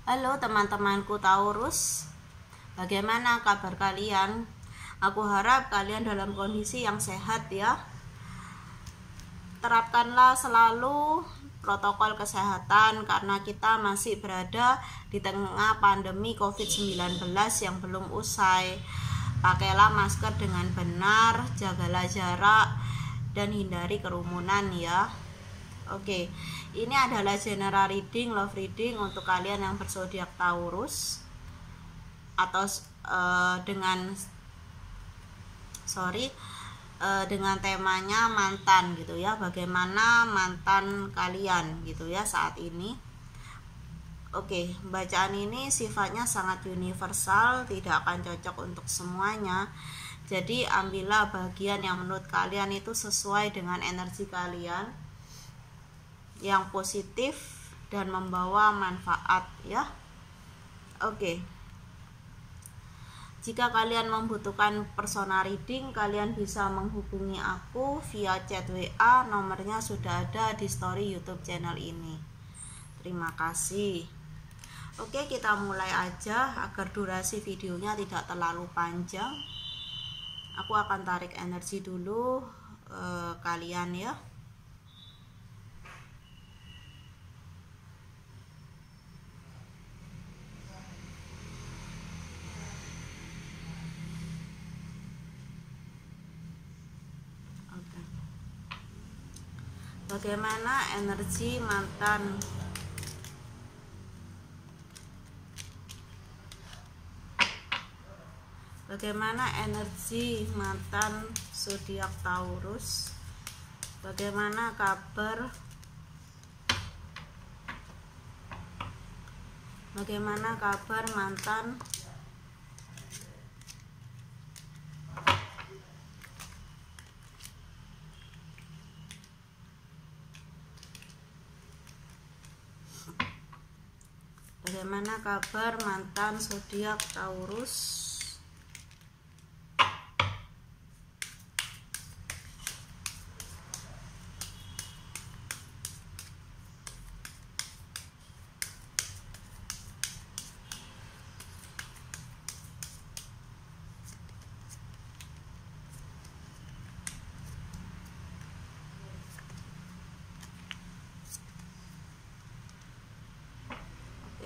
Halo teman-temanku Taurus, bagaimana kabar kalian? Aku harap kalian dalam kondisi yang sehat ya. Terapkanlah selalu protokol kesehatan karena kita masih berada di tengah pandemi COVID-19 yang belum usai. Pakailah masker dengan benar, jagalah jarak, dan hindari kerumunan ya. Oke, ini adalah general reading, love reading untuk kalian yang berzodiak Taurus atau dengan temanya mantan gitu ya. Bagaimana mantan kalian gitu ya saat ini. Oke, bacaan ini sifatnya sangat universal, tidak akan cocok untuk semuanya. Jadi ambillah bagian yang menurut kalian itu sesuai dengan energi kalian, yang positif dan membawa manfaat ya. Oke. Jika kalian membutuhkan personal reading, kalian bisa menghubungi aku via chat WA, nomornya sudah ada di story YouTube channel ini. Terima kasih. Oke, kita mulai aja agar durasi videonya tidak terlalu panjang. Aku akan tarik energi dulu kalian ya. Bagaimana energi mantan? Bagaimana energi mantan zodiak Taurus? Bagaimana kabar? Bagaimana kabar mantan? Bagaimana kabar mantan zodiak Taurus?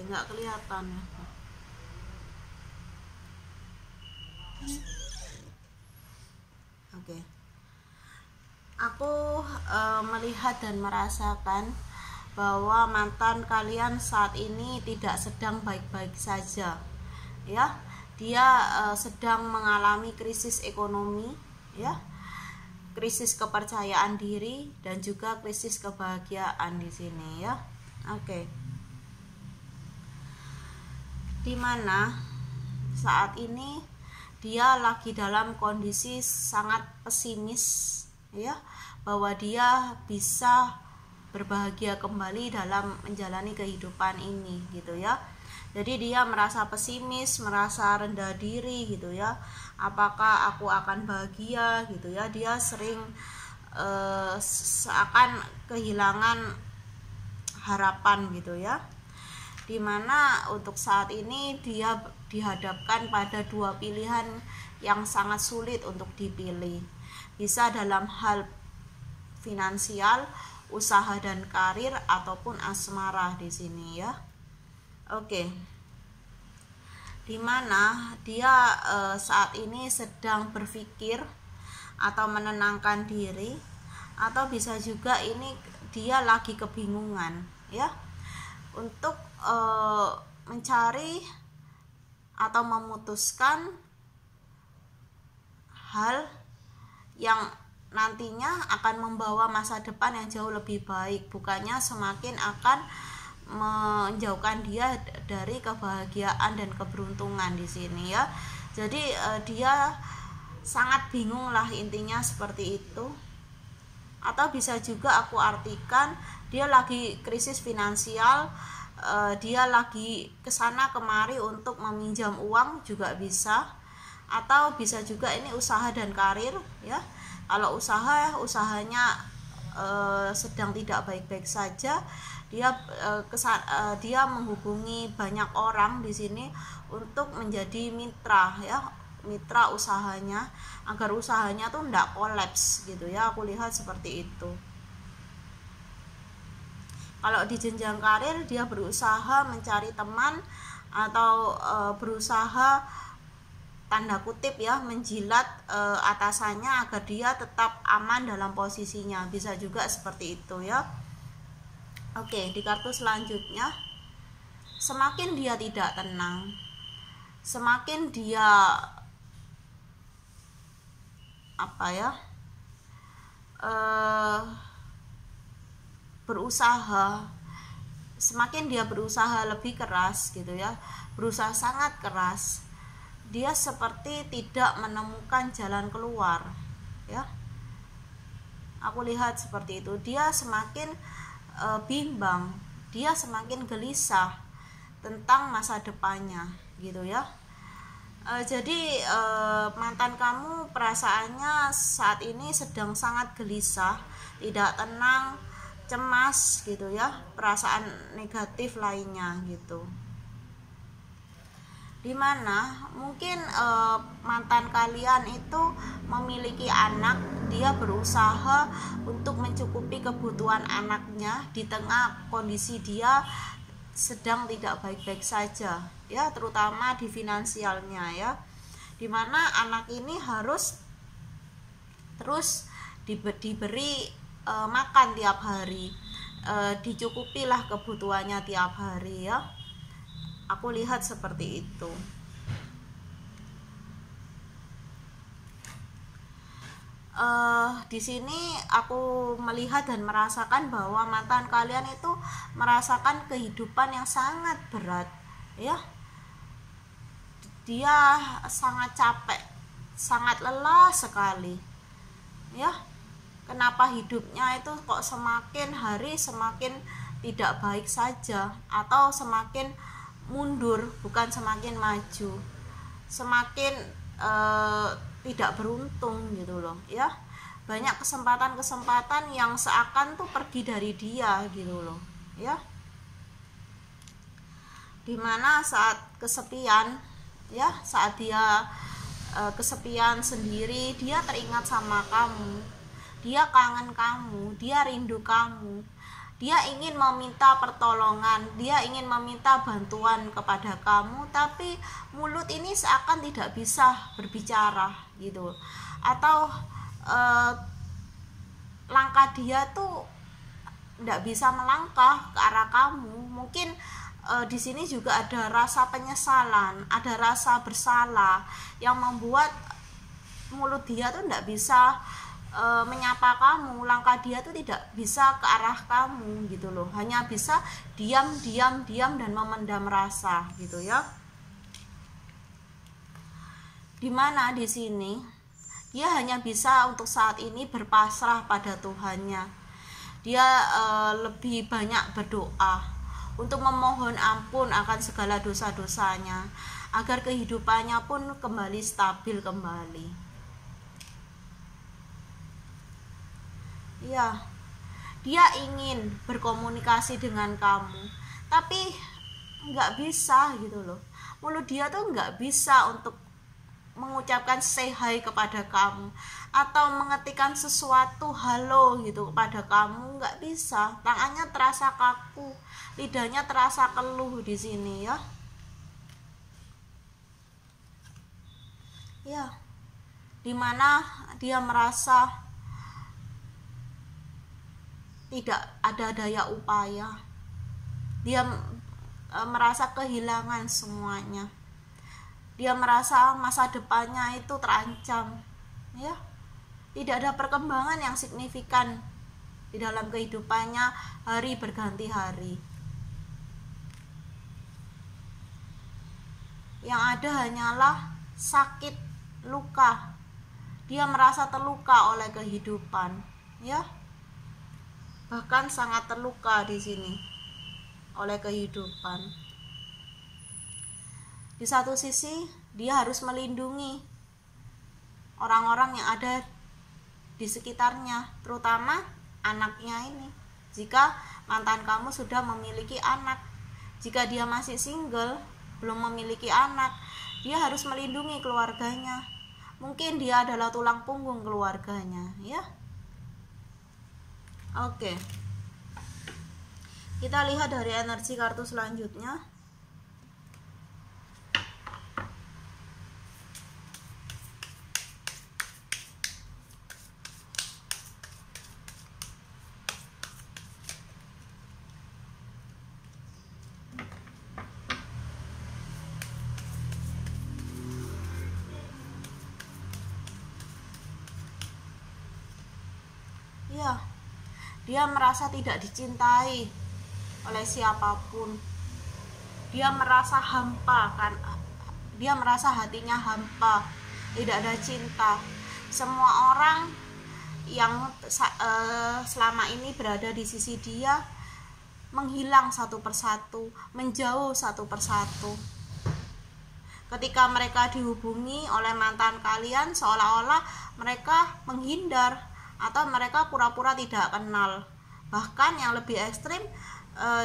Nggak kelihatan ya. Oke. Aku melihat dan merasakan bahwa mantan kalian saat ini tidak sedang baik-baik saja ya. Dia sedang mengalami krisis ekonomi ya, krisis kepercayaan diri, dan juga krisis kebahagiaan di sini ya. Oke. Dimana saat ini dia lagi dalam kondisi sangat pesimis ya, bahwa dia bisa berbahagia kembali dalam menjalani kehidupan ini gitu ya. Jadi dia merasa pesimis, merasa rendah diri gitu ya. Apakah aku akan bahagia gitu ya. Dia sering seakan kehilangan harapan gitu ya. Dimana untuk saat ini dia dihadapkan pada dua pilihan yang sangat sulit untuk dipilih. Bisa dalam hal finansial, usaha dan karir, ataupun asmara di sini ya. Oke. Dimana dia saat ini sedang berpikir atau menenangkan diri, atau bisa juga ini dia lagi kebingungan ya, untuk mencari atau memutuskan hal yang nantinya akan membawa masa depan yang jauh lebih baik, bukannya semakin akan menjauhkan dia dari kebahagiaan dan keberuntungan di sini ya. Jadi dia sangat bingung lah, intinya seperti itu. Atau bisa juga aku artikan dia lagi krisis finansial, dia lagi kesana kemari untuk meminjam uang juga bisa. Atau bisa juga ini usaha dan karir ya. Kalau usahanya sedang tidak baik-baik saja, Dia menghubungi banyak orang di sini untuk menjadi mitra ya, mitra usahanya, agar usahanya tuh enggak kolaps gitu ya. Aku lihat seperti itu. Kalau di jenjang karir dia berusaha mencari teman atau berusaha tanda kutip ya menjilat atasannya agar dia tetap aman dalam posisinya, bisa juga seperti itu ya. Oke, di kartu selanjutnya, semakin dia tidak tenang, semakin dia semakin dia berusaha lebih keras gitu ya, berusaha sangat keras, dia seperti tidak menemukan jalan keluar ya. Aku lihat seperti itu. Dia semakin bimbang, dia semakin gelisah tentang masa depannya gitu ya. Jadi mantan kamu perasaannya saat ini sedang sangat gelisah, tidak tenang, cemas gitu ya, perasaan negatif lainnya gitu. Dimana mungkin mantan kalian itu memiliki anak, dia berusaha untuk mencukupi kebutuhan anaknya di tengah kondisi dia sedang tidak baik-baik saja ya, terutama di finansialnya ya, dimana anak ini harus terus diberi makan tiap hari, dicukupilah kebutuhannya tiap hari ya. Aku lihat seperti itu. Di sini aku melihat dan merasakan bahwa mantan kalian itu merasakan kehidupan yang sangat berat ya. Dia sangat capek, sangat lelah sekali ya. Kenapa hidupnya itu kok semakin hari semakin tidak baik saja, atau semakin mundur, bukan semakin maju, semakin tidak beruntung gitu loh ya. Banyak kesempatan-kesempatan yang seakan tuh pergi dari dia gitu loh ya. Dimana saat kesepian ya, saat dia kesepian sendiri, dia teringat sama kamu, dia kangen kamu, dia rindu kamu, dia ingin meminta pertolongan, dia ingin meminta bantuan kepada kamu, tapi mulut ini seakan tidak bisa berbicara gitu, atau langkah dia tuh tidak bisa melangkah ke arah kamu. Mungkin di sini juga ada rasa penyesalan, ada rasa bersalah yang membuat mulut dia tuh tidak bisa menyapa kamu, langkah dia tuh tidak bisa ke arah kamu gitu loh, hanya bisa diam dan memendam rasa gitu ya. Dimana di sini dia hanya bisa untuk saat ini berpasrah pada Tuhannya. Dia lebih banyak berdoa untuk memohon ampun akan segala dosa-dosanya, agar kehidupannya pun kembali stabil kembali. Ya, dia ingin berkomunikasi dengan kamu, tapi nggak bisa gitu loh. Mulut dia tuh nggak bisa untuk mengucapkan say hi kepada kamu, atau mengetikkan sesuatu halo gitu kepada kamu, nggak bisa. Tangannya terasa kaku, lidahnya terasa keluh di sini ya. Ya, dimana dia merasa tidak ada daya upaya, dia merasa kehilangan semuanya, dia merasa masa depannya itu terancam ya. Tidak ada perkembangan yang signifikan di dalam kehidupannya, hari berganti hari. Yang ada hanyalah sakit, luka. Dia merasa terluka oleh kehidupan ya, bahkan sangat terluka di sini oleh kehidupan. Di satu sisi dia harus melindungi orang-orang yang ada di sekitarnya, terutama anaknya ini. Jika mantan kamu sudah memiliki anak. Jika dia masih single, belum memiliki anak, dia harus melindungi keluarganya. Mungkin dia adalah tulang punggung keluarganya, ya. Oke. Kita lihat dari energi kartu selanjutnya. Ya, dia merasa tidak dicintai oleh siapapun. Dia merasa hampa kan, dia merasa hatinya hampa, tidak ada cinta. Semua orang yang selama ini berada di sisi dia menghilang satu persatu, menjauh satu persatu. Ketika mereka dihubungi oleh mantan kalian, seolah-olah mereka menghindar atau mereka pura-pura tidak kenal. Bahkan yang lebih ekstrim,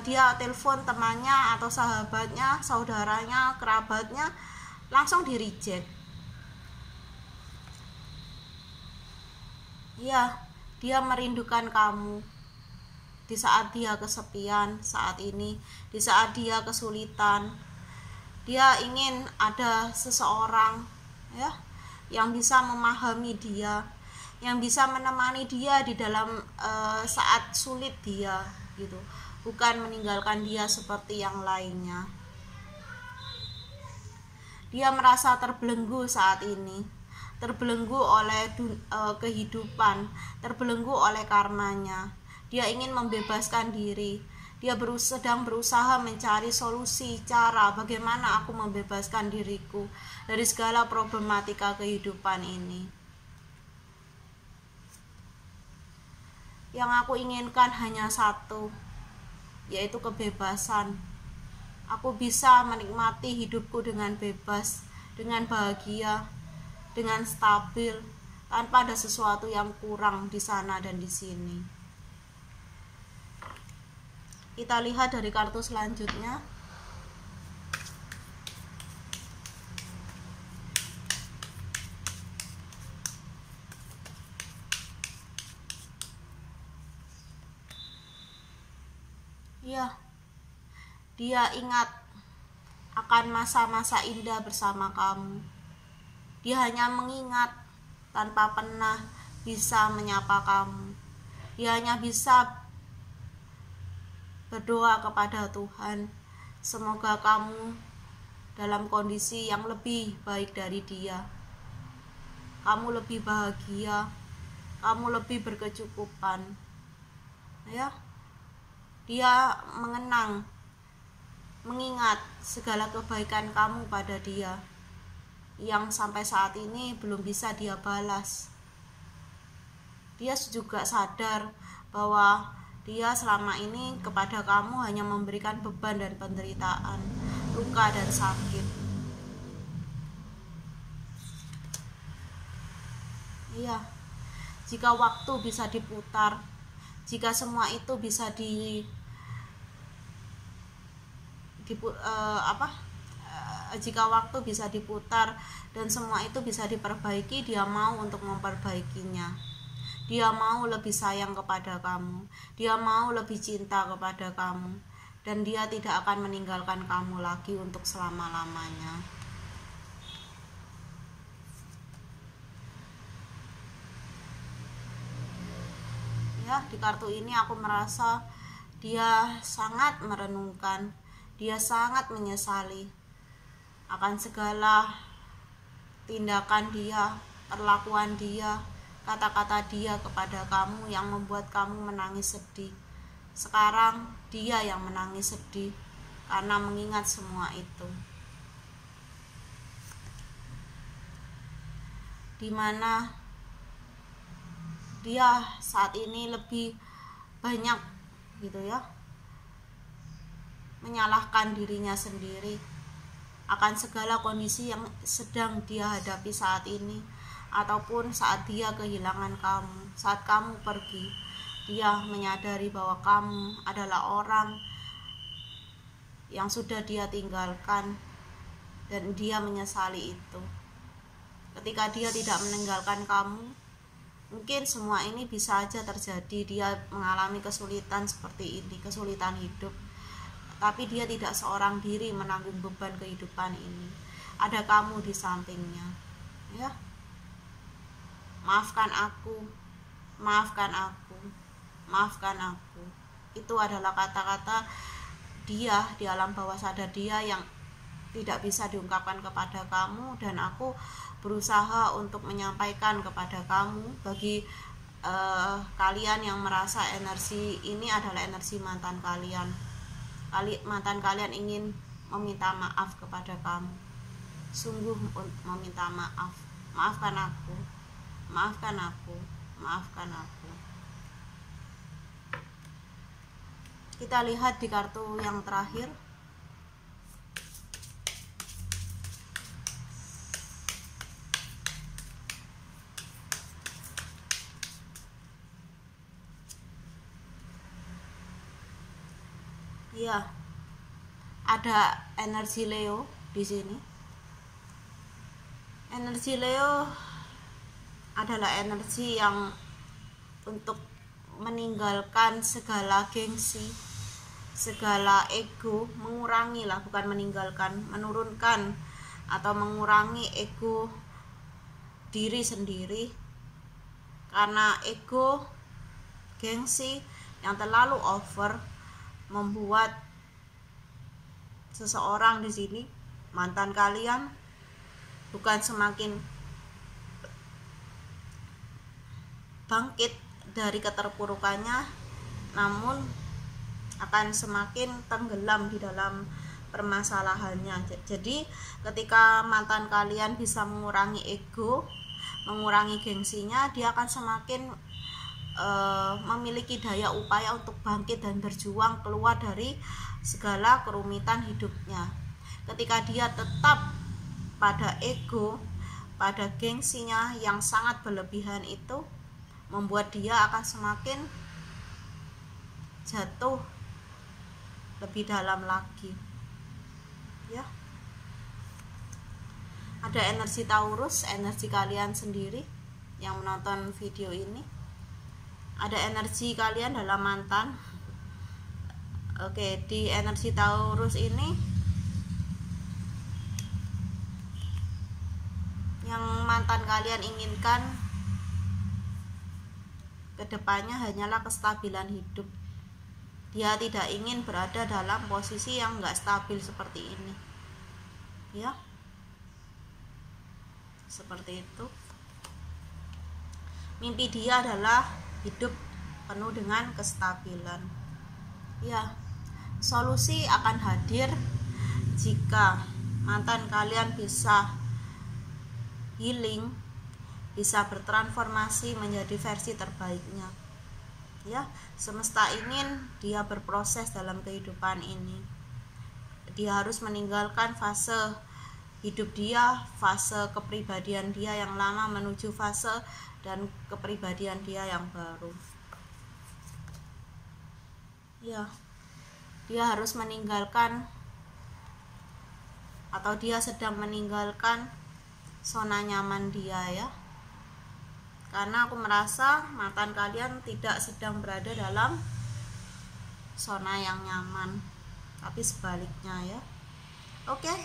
dia telepon temannya atau sahabatnya, saudaranya, kerabatnya, langsung di reject. Ya, dia merindukan kamu di saat dia kesepian saat ini, di saat dia kesulitan. Dia ingin ada seseorang, ya, yang bisa memahami dia, yang bisa menemani dia di dalam saat sulit dia, gitu, bukan meninggalkan dia seperti yang lainnya. Dia merasa terbelenggu saat ini, terbelenggu oleh kehidupan, terbelenggu oleh karmanya. Dia ingin membebaskan diri. Dia sedang berusaha mencari solusi, cara bagaimana aku membebaskan diriku dari segala problematika kehidupan ini. Yang aku inginkan hanya satu, yaitu kebebasan. Aku bisa menikmati hidupku dengan bebas, dengan bahagia, dengan stabil, tanpa ada sesuatu yang kurang di sana dan di sini. Kita lihat dari kartu selanjutnya. Ya, dia ingat akan masa-masa indah bersama kamu. Dia hanya mengingat tanpa pernah bisa menyapa kamu. Dia hanya bisa berdoa kepada Tuhan, semoga kamu dalam kondisi yang lebih baik dari dia. Kamu lebih bahagia, kamu lebih berkecukupan. Ya. Dia mengingat segala kebaikan kamu pada dia yang sampai saat ini belum bisa dia balas. Dia juga sadar bahwa dia selama ini kepada kamu hanya memberikan beban dan penderitaan, luka dan sakit. Iya, jika waktu bisa diputar, jika semua itu bisa jika waktu bisa diputar dan semua itu bisa diperbaiki, dia mau untuk memperbaikinya. Dia mau lebih sayang kepada kamu, dia mau lebih cinta kepada kamu, dan dia tidak akan meninggalkan kamu lagi untuk selama-lamanya. Ya, di kartu ini aku merasa dia sangat merenungkan, dia sangat menyesali akan segala tindakan dia, perlakuan dia, kata-kata dia kepada kamu yang membuat kamu menangis sedih. Sekarang dia yang menangis sedih karena mengingat semua itu. Dimana dia saat ini lebih banyak gitu ya, menyalahkan dirinya sendiri akan segala kondisi yang sedang dia hadapi saat ini, ataupun saat dia kehilangan kamu, saat kamu pergi. dia menyadari bahwa kamu adalah orang yang sudah dia tinggalkan dan dia menyesali itu. Ketika dia tidak meninggalkan kamu, mungkin semua ini bisa aja terjadi. Dia mengalami kesulitan seperti ini, kesulitan hidup, tapi dia tidak seorang diri menanggung beban kehidupan ini. Ada kamu di sampingnya, ya. Maafkan aku, maafkan aku, maafkan aku. Itu adalah kata-kata dia di alam bawah sadar dia yang tidak bisa diungkapkan kepada kamu, dan aku berusaha untuk menyampaikan kepada kamu. Bagi kalian yang merasa energi ini adalah energi mantan kalian, mantan kalian ingin meminta maaf kepada kamu, sungguh meminta maaf. Maafkan aku, maafkan aku, maafkan aku. Kita lihat di kartu yang terakhir. Ya, ada energi Leo di sini. Energi Leo adalah energi yang untuk meninggalkan segala gengsi, segala ego, mengurangi lah, bukan meninggalkan, menurunkan atau mengurangi ego diri sendiri. Karena ego, gengsi yang terlalu over membuat seseorang di sini, mantan kalian, bukan semakin bangkit dari keterpurukannya, namun akan semakin tenggelam di dalam permasalahannya. Jadi ketika mantan kalian bisa mengurangi ego, mengurangi gengsinya, dia akan semakin memiliki daya upaya untuk bangkit dan berjuang keluar dari segala kerumitan hidupnya. Ketika dia tetap pada ego, pada gengsinya yang sangat berlebihan, itu membuat dia akan semakin jatuh lebih dalam lagi, ya. Ada energi Taurus, energi kalian sendiri yang menonton video ini. Ada energi kalian dalam mantan. Oke, di energi Taurus ini yang mantan kalian inginkan kedepannya hanyalah kestabilan hidup. Dia tidak ingin berada dalam posisi yang enggak stabil seperti ini, ya, seperti itu. Mimpi dia adalah hidup penuh dengan kestabilan, ya. Solusi akan hadir jika mantan kalian bisa healing, bisa bertransformasi menjadi versi terbaiknya, ya. Semesta ingin dia berproses dalam kehidupan ini. Dia harus meninggalkan fase hidup dia, fase kepribadian dia yang lama, menuju fase dan kepribadian dia yang baru, ya. Dia harus meninggalkan, atau dia sedang meninggalkan zona nyaman dia, ya. Karena aku merasa mantan kalian tidak sedang berada dalam zona yang nyaman, tapi sebaliknya, ya. Oke,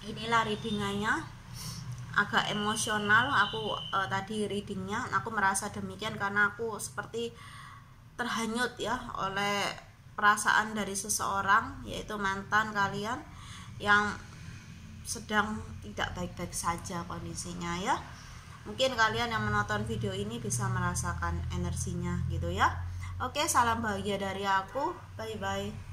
inilah readingannya. Agak emosional aku tadi readingnya. Aku merasa demikian karena aku seperti terhanyut, ya, oleh perasaan dari seseorang, yaitu mantan kalian yang sedang tidak baik-baik saja kondisinya, ya. Mungkin kalian yang menonton video ini bisa merasakan energinya gitu, ya. Oke, salam bahagia dari aku. Bye bye.